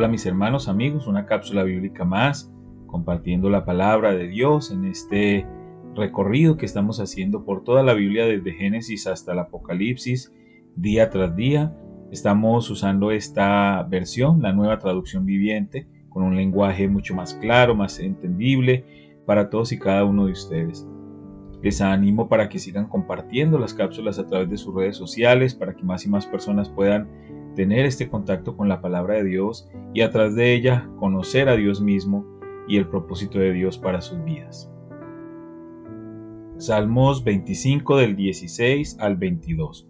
Hola mis hermanos, amigos, una cápsula bíblica más, compartiendo la palabra de Dios en este recorrido que estamos haciendo por toda la Biblia desde Génesis hasta el Apocalipsis, día tras día. Estamos usando esta versión, la nueva traducción viviente, con un lenguaje mucho más claro, más entendible para todos y cada uno de ustedes. Les animo para que sigan compartiendo las cápsulas a través de sus redes sociales, para que más y más personas puedan tener este contacto con la palabra de Dios y a través de ella conocer a Dios mismo y el propósito de Dios para sus vidas. Salmos 25 del 16 al 22.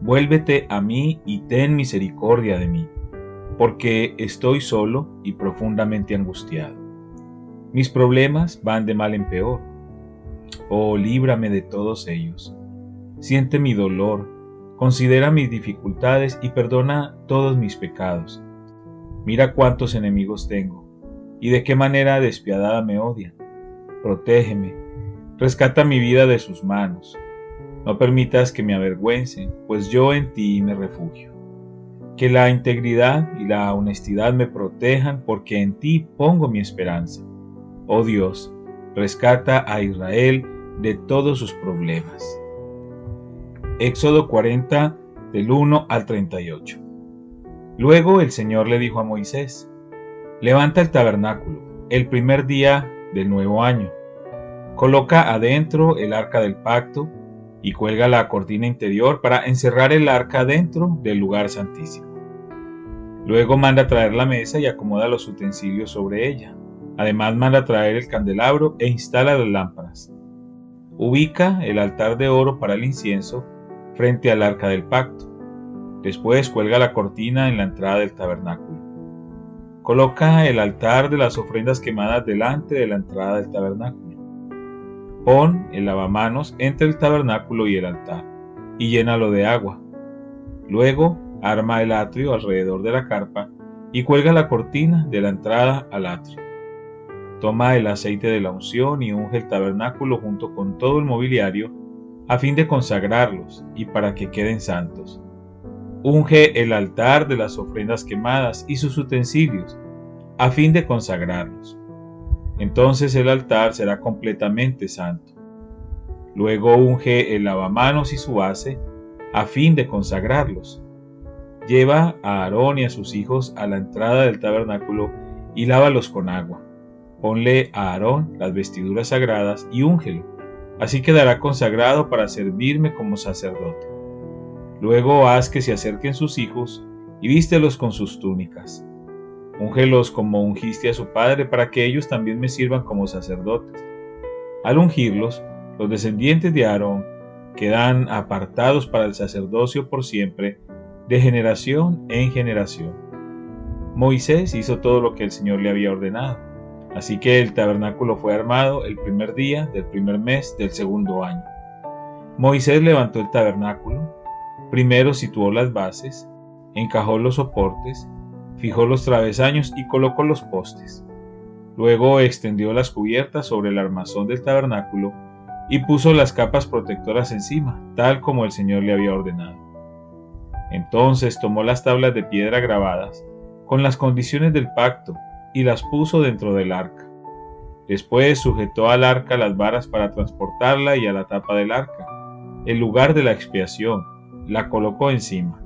Vuélvete a mí y ten misericordia de mí, porque estoy solo y profundamente angustiado. Mis problemas van de mal en peor. Oh, líbrame de todos ellos. Siente mi dolor, considera mis dificultades y perdona todos mis pecados. Mira cuántos enemigos tengo y de qué manera despiadada me odian. Protégeme, rescata mi vida de sus manos. No permitas que me avergüencen, pues yo en ti me refugio. Que la integridad y la honestidad me protejan, porque en ti pongo mi esperanza. Oh Dios, rescata a Israel de todos sus problemas. Éxodo 40, del 1 al 38. Luego el Señor le dijo a Moisés: levanta el tabernáculo, el primer día del nuevo año. Coloca adentro el arca del pacto y cuelga la cortina interior para encerrar el arca dentro del lugar santísimo. Luego manda traer la mesa y acomoda los utensilios sobre ella. Además manda traer el candelabro e instala las lámparas. Ubica el altar de oro para el incienso frente al arca del pacto. Después cuelga la cortina en la entrada del tabernáculo. Coloca el altar de las ofrendas quemadas delante de la entrada del tabernáculo. Pon el lavamanos entre el tabernáculo y el altar y llénalo de agua. Luego arma el atrio alrededor de la carpa y cuelga la cortina de la entrada al atrio. Toma el aceite de la unción y unge el tabernáculo junto con todo el mobiliario a fin de consagrarlos y para que queden santos. Unge el altar de las ofrendas quemadas y sus utensilios a fin de consagrarlos. Entonces el altar será completamente santo. Luego unge el lavamanos y su base a fin de consagrarlos. Lleva a Aarón y a sus hijos a la entrada del tabernáculo y lávalos con agua. Ponle a Aarón las vestiduras sagradas y úngelo. Así quedará consagrado para servirme como sacerdote. Luego haz que se acerquen sus hijos y vístelos con sus túnicas. Úngelos como ungiste a su padre para que ellos también me sirvan como sacerdotes. Al ungirlos, los descendientes de Aarón quedan apartados para el sacerdocio por siempre, de generación en generación. Moisés hizo todo lo que el Señor le había ordenado. Así que el tabernáculo fue armado el primer día del primer mes del segundo año. Moisés levantó el tabernáculo, primero situó las bases, encajó los soportes, fijó los travesaños y colocó los postes. Luego extendió las cubiertas sobre el armazón del tabernáculo y puso las capas protectoras encima, tal como el Señor le había ordenado. Entonces tomó las tablas de piedra grabadas con las condiciones del pacto y las puso dentro del arca. Después sujetó al arca las varas para transportarla y a la tapa del arca, el lugar de la expiación, la colocó encima.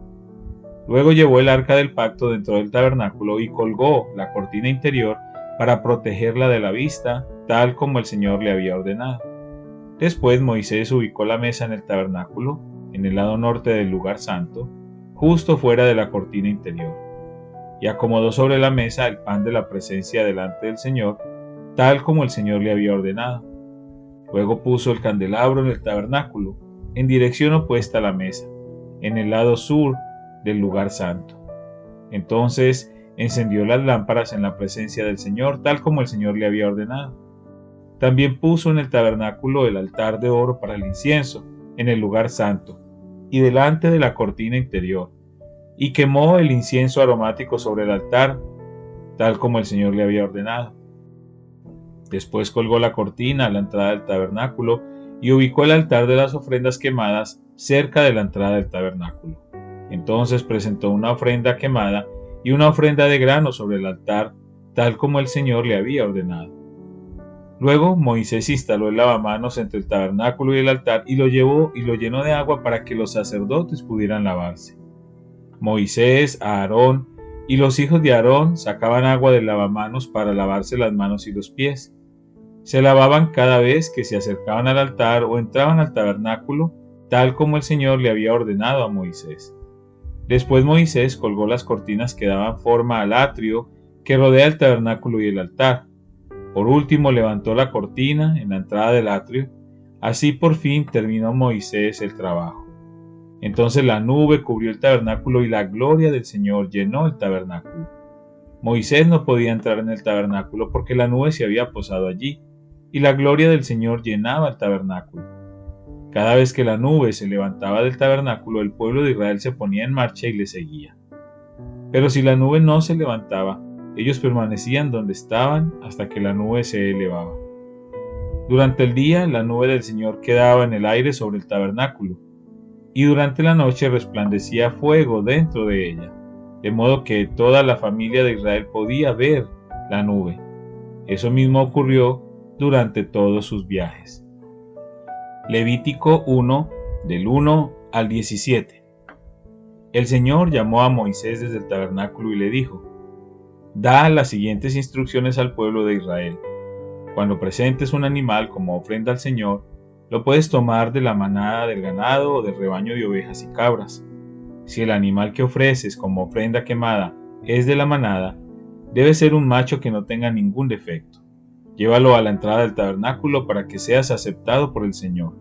Luego llevó el arca del pacto dentro del tabernáculo y colgó la cortina interior para protegerla de la vista, tal como el Señor le había ordenado. Después Moisés ubicó la mesa en el tabernáculo, en el lado norte del lugar santo, justo fuera de la cortina interior, y acomodó sobre la mesa el pan de la presencia delante del Señor, tal como el Señor le había ordenado. Luego puso el candelabro en el tabernáculo, en dirección opuesta a la mesa, en el lado sur del lugar santo. Entonces encendió las lámparas en la presencia del Señor, tal como el Señor le había ordenado. También puso en el tabernáculo el altar de oro para el incienso, en el lugar santo, y delante de la cortina interior, y quemó el incienso aromático sobre el altar, tal como el Señor le había ordenado. Después colgó la cortina a la entrada del tabernáculo y ubicó el altar de las ofrendas quemadas cerca de la entrada del tabernáculo. Entonces presentó una ofrenda quemada y una ofrenda de grano sobre el altar, tal como el Señor le había ordenado. Luego Moisés instaló el lavamanos entre el tabernáculo y el altar y lo llevó y lo llenó de agua para que los sacerdotes pudieran lavarse. Moisés, Aarón y los hijos de Aarón sacaban agua del lavamanos para lavarse las manos y los pies. Se lavaban cada vez que se acercaban al altar o entraban al tabernáculo, tal como el Señor le había ordenado a Moisés. Después Moisés colgó las cortinas que daban forma al atrio que rodea el tabernáculo y el altar. Por último levantó la cortina en la entrada del atrio. Así por fin terminó Moisés el trabajo. Entonces la nube cubrió el tabernáculo y la gloria del Señor llenó el tabernáculo. Moisés no podía entrar en el tabernáculo porque la nube se había posado allí, y la gloria del Señor llenaba el tabernáculo. Cada vez que la nube se levantaba del tabernáculo, el pueblo de Israel se ponía en marcha y le seguía. Pero si la nube no se levantaba, ellos permanecían donde estaban hasta que la nube se elevaba. Durante el día, la nube del Señor quedaba en el aire sobre el tabernáculo, y durante la noche resplandecía fuego dentro de ella, de modo que toda la familia de Israel podía ver la nube. Eso mismo ocurrió durante todos sus viajes. Levítico 1, del 1 al 17. El Señor llamó a Moisés desde el tabernáculo y le dijo: Da las siguientes instrucciones al pueblo de Israel. Cuando presentes un animal como ofrenda al Señor, lo puedes tomar de la manada del ganado o del rebaño de ovejas y cabras. Si el animal que ofreces como ofrenda quemada es de la manada, debe ser un macho que no tenga ningún defecto. Llévalo a la entrada del tabernáculo para que seas aceptado por el Señor.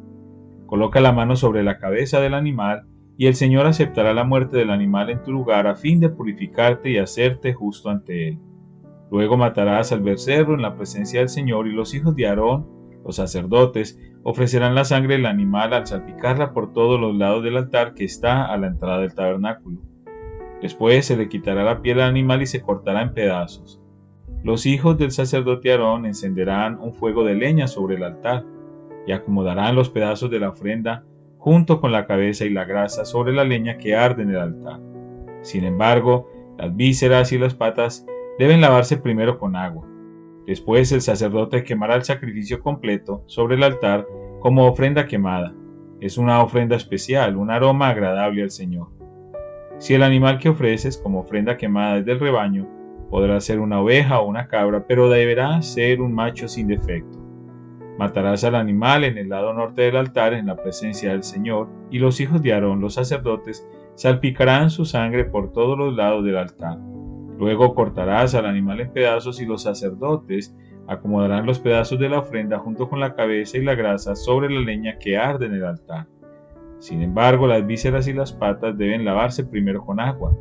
Coloca la mano sobre la cabeza del animal y el Señor aceptará la muerte del animal en tu lugar a fin de purificarte y hacerte justo ante Él. Luego matarás al becerro en la presencia del Señor y los hijos de Aarón, los sacerdotes, ofrecerán la sangre del animal al salpicarla por todos los lados del altar que está a la entrada del tabernáculo. Después se le quitará la piel al animal y se cortará en pedazos. Los hijos del sacerdote Aarón encenderán un fuego de leña sobre el altar y acomodarán los pedazos de la ofrenda junto con la cabeza y la grasa sobre la leña que arde en el altar. Sin embargo, las vísceras y las patas deben lavarse primero con agua. Después el sacerdote quemará el sacrificio completo sobre el altar como ofrenda quemada. Es una ofrenda especial, un aroma agradable al Señor. Si el animal que ofreces como ofrenda quemada es del rebaño, podrá ser una oveja o una cabra, pero deberá ser un macho sin defecto. Matarás al animal en el lado norte del altar en la presencia del Señor, y los hijos de Aarón, los sacerdotes, salpicarán su sangre por todos los lados del altar. Luego cortarás al animal en pedazos y los sacerdotes acomodarán los pedazos de la ofrenda junto con la cabeza y la grasa sobre la leña que arde en el altar. Sin embargo, las vísceras y las patas deben lavarse primero con agua.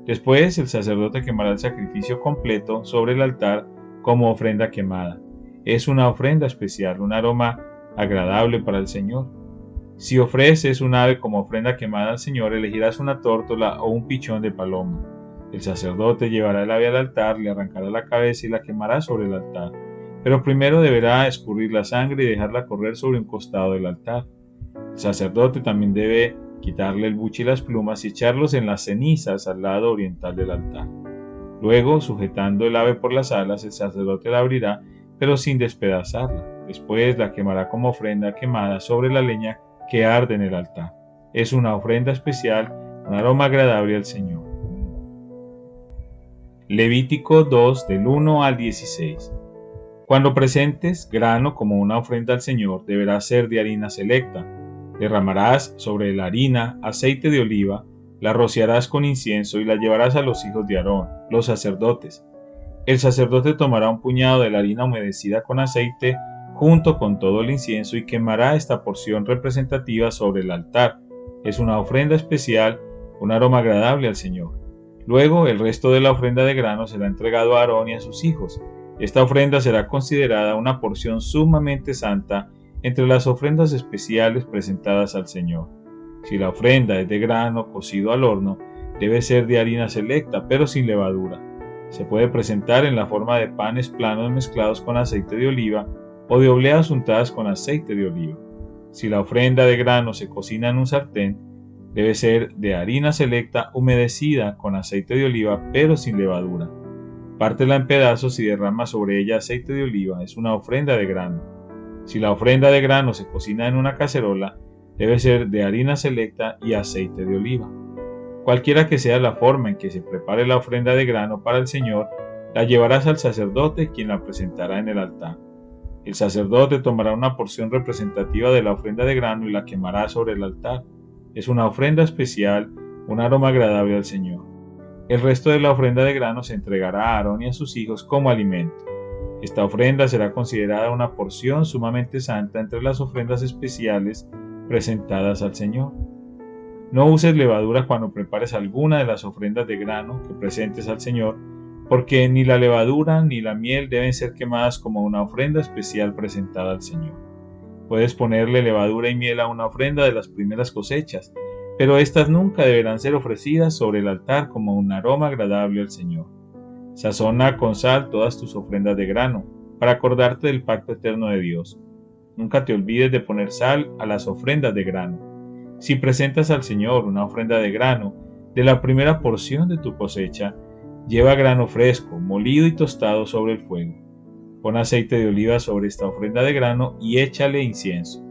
Después el sacerdote quemará el sacrificio completo sobre el altar como ofrenda quemada. Es una ofrenda especial, un aroma agradable para el Señor. Si ofreces un ave como ofrenda quemada al Señor, elegirás una tórtola o un pichón de paloma. El sacerdote llevará el ave al altar, le arrancará la cabeza y la quemará sobre el altar. Pero primero deberá escurrir la sangre y dejarla correr sobre un costado del altar. El sacerdote también debe quitarle el buche y las plumas y echarlos en las cenizas al lado oriental del altar. Luego, sujetando el ave por las alas, el sacerdote la abrirá, pero sin despedazarla. Después la quemará como ofrenda quemada sobre la leña que arde en el altar. Es una ofrenda especial, un aroma agradable al Señor. Levítico 2 del 1 al 16. Cuando presentes grano como una ofrenda al Señor, deberá ser de harina selecta. Derramarás sobre la harina aceite de oliva, la rociarás con incienso y la llevarás a los hijos de Aarón, los sacerdotes. El sacerdote tomará un puñado de la harina humedecida con aceite junto con todo el incienso y quemará esta porción representativa sobre el altar. Es una ofrenda especial, un aroma agradable al Señor. Luego el resto de la ofrenda de grano será entregado a Aarón y a sus hijos. Esta ofrenda será considerada una porción sumamente santa entre las ofrendas especiales presentadas al Señor. Si la ofrenda es de grano cocido al horno, debe ser de harina selecta, pero sin levadura. Se puede presentar en la forma de panes planos mezclados con aceite de oliva o de obleas untadas con aceite de oliva. Si la ofrenda de grano se cocina en un sartén, Debe ser de harina selecta humedecida con aceite de oliva, pero sin levadura. Pártela en pedazos y derrama sobre ella aceite de oliva. Es una ofrenda de grano. Si la ofrenda de grano se cocina en una cacerola, debe ser de harina selecta y aceite de oliva. Cualquiera que sea la forma en que se prepare la ofrenda de grano para el Señor, la llevarás al sacerdote, quien la presentará en el altar. El sacerdote tomará una porción representativa de la ofrenda de grano y la quemará sobre el altar. Es una ofrenda especial, un aroma agradable al Señor. El resto de la ofrenda de grano se entregará a Aarón y a sus hijos como alimento. Esta ofrenda será considerada una porción sumamente santa entre las ofrendas especiales presentadas al Señor. No uses levadura cuando prepares alguna de las ofrendas de grano que presentes al Señor, porque ni la levadura ni la miel deben ser quemadas como una ofrenda especial presentada al Señor. Puedes ponerle levadura y miel a una ofrenda de las primeras cosechas, pero éstas nunca deberán ser ofrecidas sobre el altar como un aroma agradable al Señor. Sazona con sal todas tus ofrendas de grano, para acordarte del pacto eterno de Dios. Nunca te olvides de poner sal a las ofrendas de grano. Si presentas al Señor una ofrenda de grano, de la primera porción de tu cosecha, lleva grano fresco, molido y tostado sobre el fuego. Pon aceite de oliva sobre esta ofrenda de grano y échale incienso.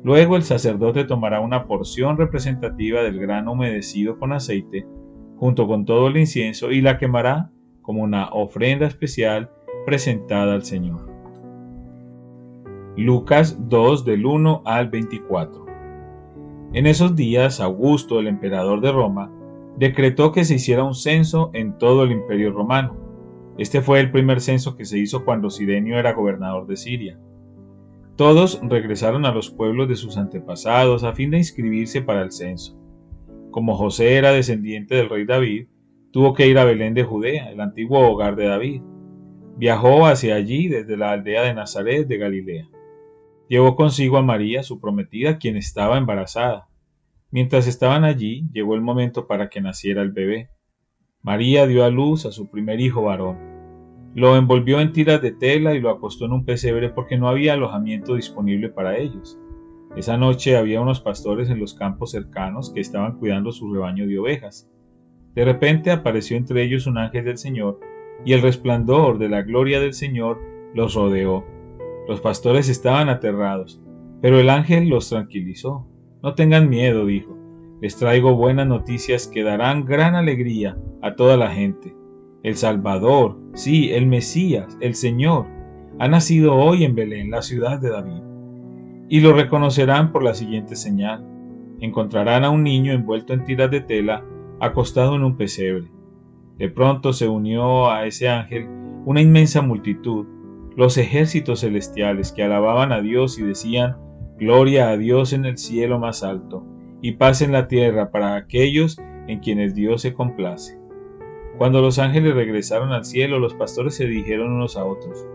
Luego el sacerdote tomará una porción representativa del grano humedecido con aceite, junto con todo el incienso, y la quemará como una ofrenda especial presentada al Señor. Lucas 2 del 1 al 24. En esos días, Augusto, el emperador de Roma, decretó que se hiciera un censo en todo el imperio romano. Este fue el primer censo que se hizo cuando Cirenio era gobernador de Siria. Todos regresaron a los pueblos de sus antepasados a fin de inscribirse para el censo. Como José era descendiente del rey David, tuvo que ir a Belén de Judea, el antiguo hogar de David. Viajó hacia allí desde la aldea de Nazaret de Galilea. Llevó consigo a María, su prometida, quien estaba embarazada. Mientras estaban allí, llegó el momento para que naciera el bebé. María dio a luz a su primer hijo varón. Lo envolvió en tiras de tela y lo acostó en un pesebre porque no había alojamiento disponible para ellos. Esa noche había unos pastores en los campos cercanos que estaban cuidando su rebaño de ovejas. De repente apareció entre ellos un ángel del Señor, y el resplandor de la gloria del Señor los rodeó. Los pastores estaban aterrados, pero el ángel los tranquilizó. No tengan miedo, dijo. Les traigo buenas noticias que darán gran alegría a toda la gente. El Salvador, sí, el Mesías, el Señor, ha nacido hoy en Belén, la ciudad de David. Y lo reconocerán por la siguiente señal. Encontrarán a un niño envuelto en tiras de tela, acostado en un pesebre. De pronto se unió a ese ángel una inmensa multitud, los ejércitos celestiales que alababan a Dios y decían: Gloria a Dios en el cielo más alto, y paz en la tierra para aquellos en quienes Dios se complace. Cuando los ángeles regresaron al cielo, los pastores se dijeron unos a otros: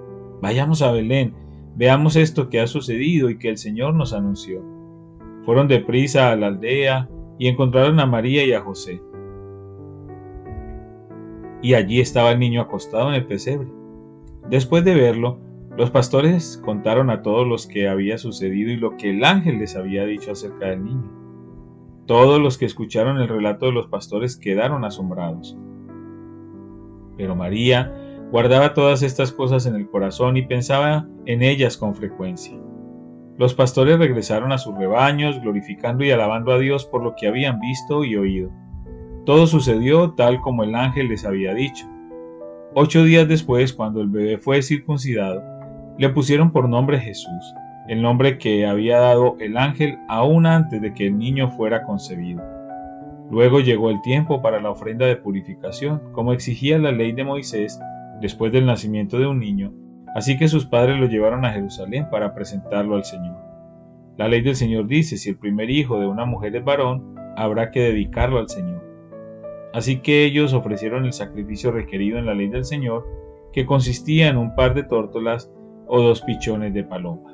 Vayamos a Belén, veamos esto que ha sucedido y que el Señor nos anunció. Fueron deprisa a la aldea y encontraron a María y a José. Y allí estaba el niño acostado en el pesebre. Después de verlo, los pastores contaron a todos los que había sucedido y lo que el ángel les había dicho acerca del niño. Todos los que escucharon el relato de los pastores quedaron asombrados. Pero María guardaba todas estas cosas en el corazón y pensaba en ellas con frecuencia. Los pastores regresaron a sus rebaños, glorificando y alabando a Dios por lo que habían visto y oído. Todo sucedió tal como el ángel les había dicho. 8 días después, cuando el bebé fue circuncidado, le pusieron por nombre Jesús, el nombre que había dado el ángel aún antes de que el niño fuera concebido. Luego llegó el tiempo para la ofrenda de purificación, como exigía la ley de Moisés, después del nacimiento de un niño, así que sus padres lo llevaron a Jerusalén para presentarlo al Señor. La ley del Señor dice: si el primer hijo de una mujer es varón, habrá que dedicarlo al Señor. Así que ellos ofrecieron el sacrificio requerido en la ley del Señor, que consistía en un par de tórtolas o 2 pichones de paloma.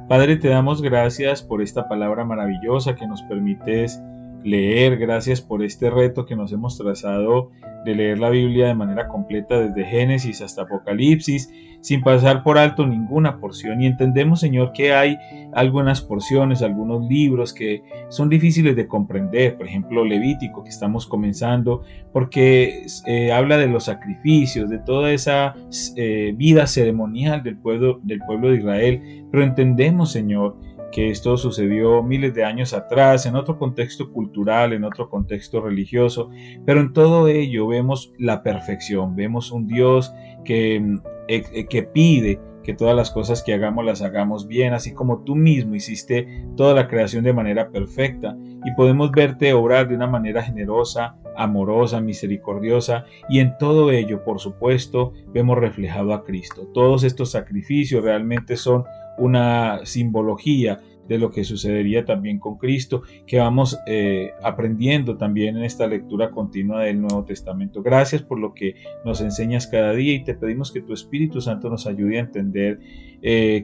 Padre, te damos gracias por esta palabra maravillosa que nos permites leer, gracias por este reto que nos hemos trazado de leer la Biblia de manera completa desde Génesis hasta Apocalipsis, sin pasar por alto ninguna porción. Y entendemos, Señor, que hay algunas porciones, algunos libros que son difíciles de comprender, por ejemplo Levítico, que estamos comenzando, porque habla de los sacrificios, de toda esa vida ceremonial del pueblo de Israel, pero entendemos, Señor, que esto sucedió miles de años atrás, en otro contexto cultural, en otro contexto religioso, pero en todo ello vemos la perfección, vemos un Dios que pide que todas las cosas que hagamos las hagamos bien, así como tú mismo hiciste toda la creación de manera perfecta, y podemos verte obrar de una manera generosa, amorosa, misericordiosa, y en todo ello, por supuesto, vemos reflejado a Cristo. Todos estos sacrificios realmente son una simbología de lo que sucedería también con Cristo, que vamos aprendiendo también en esta lectura continua del Nuevo Testamento. Gracias por lo que nos enseñas cada día, y te pedimos que tu Espíritu Santo nos ayude a entender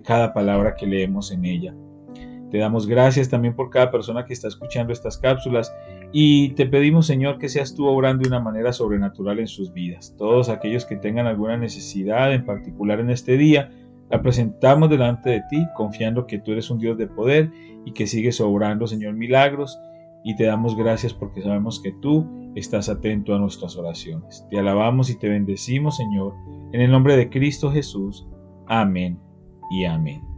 cada palabra que leemos en ella. Te damos gracias también por cada persona que está escuchando estas cápsulas, y te pedimos, Señor, que seas tú obrando de una manera sobrenatural en sus vidas. Todos aquellos que tengan alguna necesidad en particular en este día, la presentamos delante de ti, confiando que tú eres un Dios de poder y que sigues obrando, Señor, milagros, y te damos gracias porque sabemos que tú estás atento a nuestras oraciones. Te alabamos y te bendecimos, Señor, en el nombre de Cristo Jesús. Amén y amén.